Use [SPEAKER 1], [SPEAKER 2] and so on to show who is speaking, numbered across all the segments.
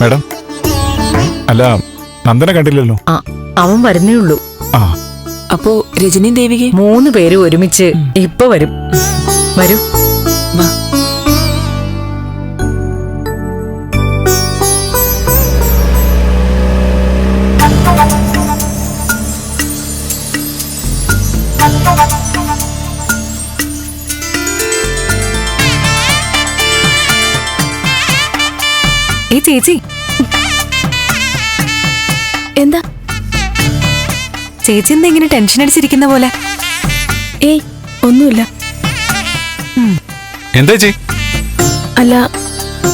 [SPEAKER 1] Madam, അല്ല നന്ദനെ കണ്ടില്ലല്ലോ.
[SPEAKER 2] അവൻ വരുന്നേ ഉള്ളൂ.
[SPEAKER 3] അപ്പോ രജനിയും ദേവികെ
[SPEAKER 2] 3 പേരും ഒരുമിച്ച് ഇപ്പൊ വരും. വരൂ.
[SPEAKER 3] വാ.
[SPEAKER 2] ചേച്ചി
[SPEAKER 4] എന്താ
[SPEAKER 2] ചേച്ചി എന്താ ഇങ്ങനെ ടെൻഷൻ അടിച്ചിരിക്കുന്ന പോലെ?
[SPEAKER 4] ഏയ് ഒന്നുമില്ല.
[SPEAKER 1] എന്താ ചേച്ചി?
[SPEAKER 4] അല്ല,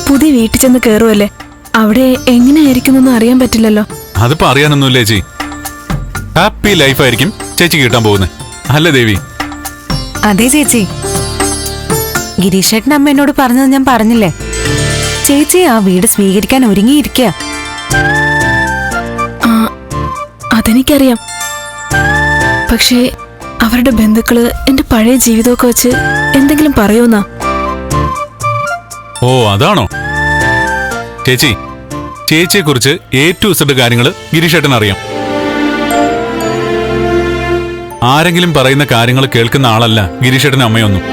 [SPEAKER 4] പുതിയ വീട്ടിൽ ചെന്ന് കേറുവല്ലേ, അവിടെ എങ്ങനെയായിരിക്കും അറിയാൻ പറ്റില്ലല്ലോ.
[SPEAKER 1] അതിപ്പോ അറിയാനൊന്നുമില്ല ചേച്ചി. ഹാപ്പി ലൈഫായിരിക്കും ചേച്ചി കിട്ടാൻ പോകുന്നത്, അല്ല ദേവി?
[SPEAKER 2] അതെ ചേച്ചി, ഗിരീഷേട്ടൻ അമ്മ എന്നോട് പറഞ്ഞത് ഞാൻ പറഞ്ഞില്ലേ, ചേച്ചി ആ വീട് സ്വീകരിക്കാൻ ഒരുങ്ങിയിരിക്കുക.
[SPEAKER 4] അതെനിക്കറിയാം. പക്ഷേ അവരുടെ ബന്ധുക്കള് എന്റെ പഴയ ജീവിതമൊക്കെ വെച്ച് എന്തെങ്കിലും പറയുമെന്നാ.
[SPEAKER 1] ഓ അതാണോ? ചേച്ചി, ചേച്ചിയെ കുറിച്ച് A to Z കാര്യങ്ങള് ഗിരീഷേട്ടൻ അറിയാം. ആരെങ്കിലും പറയുന്ന കാര്യങ്ങൾ കേൾക്കുന്ന ആളല്ല ഗിരീഷേട്ടൻ അമ്മയൊന്നും.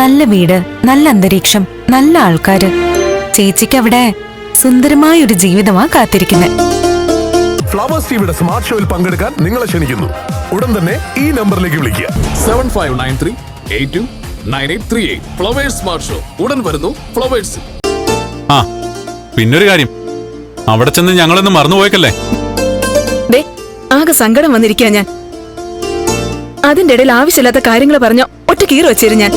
[SPEAKER 2] നല്ല വീട്, നല്ല അന്തരീക്ഷം, നല്ല ആൾക്കാര്. ചേച്ചിക്ക് അവിടെ സുന്ദരമായ ഒരു ജീവിതമാ കാത്തിരിക്കുന്നത്.
[SPEAKER 5] ഫ്ലവേഴ്സ് ടിവിയുടെ സ്മാർട്ട് ഷോയിൽ പങ്കെടുക്കാൻ നിങ്ങളെ ക്ഷണിക്കുന്നു. ഉടൻ തന്നെ ഈ നമ്പറിലേക്ക് വിളിക്കുക.
[SPEAKER 6] 7593829838. ഫ്ലവേഴ്സ് സ്മാർട്ട് ഷോ ഉടൻ വരുന്നു ഫ്ലവേഴ്സ്.
[SPEAKER 1] ആ പിന്നൊരു കാര്യം, അവിടെ ചെന്ന് ഞങ്ങളൊന്ന് മറന്നുപോയേക്കല്ലേ.
[SPEAKER 4] ആകെ സങ്കടം വന്നിരിക്കാ ഞാൻ. അതിന്റെ ഇടയിൽ ആവശ്യമില്ലാത്ത കാര്യങ്ങൾ പറഞ്ഞ ഒറ്റ കീറി വെച്ചിരു ഞാൻ.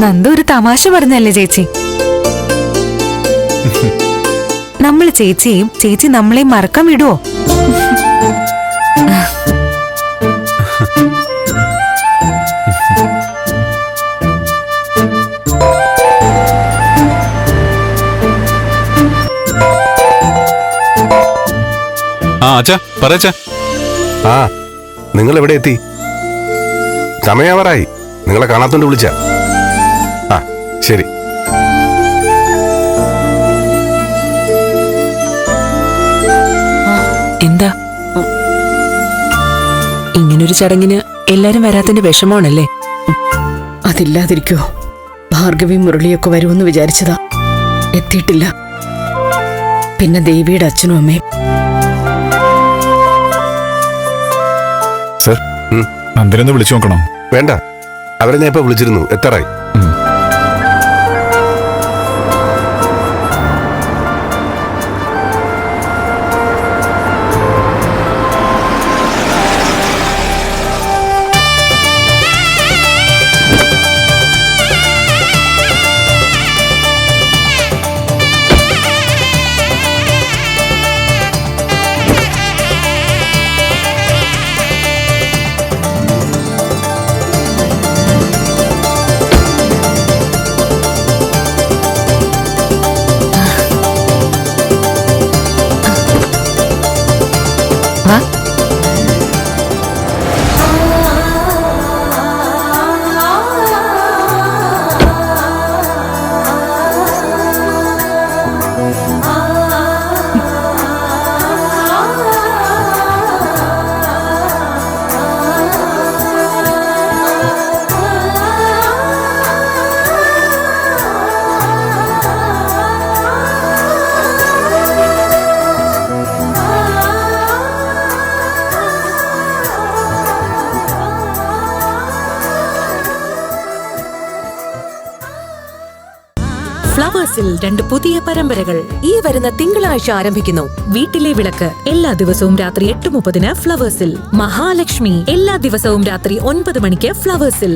[SPEAKER 2] നന്ദു ഒരു തമാശ പറഞ്ഞല്ലേ ചേച്ചി? നമ്മൾ ചേച്ചിയെയും ചേച്ചി നമ്മളെയും മറക്കാൻ വിടുവോ?
[SPEAKER 1] അച്ഛാ പറയച്ചാ.
[SPEAKER 5] നിങ്ങൾ എവിടെ എത്തി? സമയാവറായി. നിങ്ങളെ കാണാത്തോണ്ട് വിളിച്ച. ശരി.
[SPEAKER 3] എന്താ ഇങ്ങനൊരു ചടങ്ങിന് എല്ലാരും വരാത്തതിന്റെ വിഷമമാണല്ലേ?
[SPEAKER 4] അതില്ലാതിരിക്കോ? ഭാർഗവി മുരളിയൊക്കെ വരുമെന്ന് വിചാരിച്ചതാ, എത്തിയിട്ടില്ല. പിന്നെ ദേവിയുടെ അച്ഛനും അമ്മയും.
[SPEAKER 1] സർ, നന്ദനൊന്ന് വിളിച്ചു നോക്കണോ?
[SPEAKER 5] വേണ്ട, അവരെ ഞാൻ ഇപ്പൊ വിളിച്ചിരുന്നു, എത്താറായി.
[SPEAKER 7] ഫ്ലവേഴ്സിൽ 2 പുതിയ പരമ്പരകൾ ഈ വരുന്ന തിങ്കളാഴ്ച ആരംഭിക്കുന്നു. വീട്ടിലെ വിളക്ക് എല്ലാ ദിവസവും രാത്രി 8:30 ഫ്ലവേഴ്സിൽ. മഹാലക്ഷ്മി എല്ലാ ദിവസവും രാത്രി 9 മണിക്ക് ഫ്ലവേഴ്സിൽ.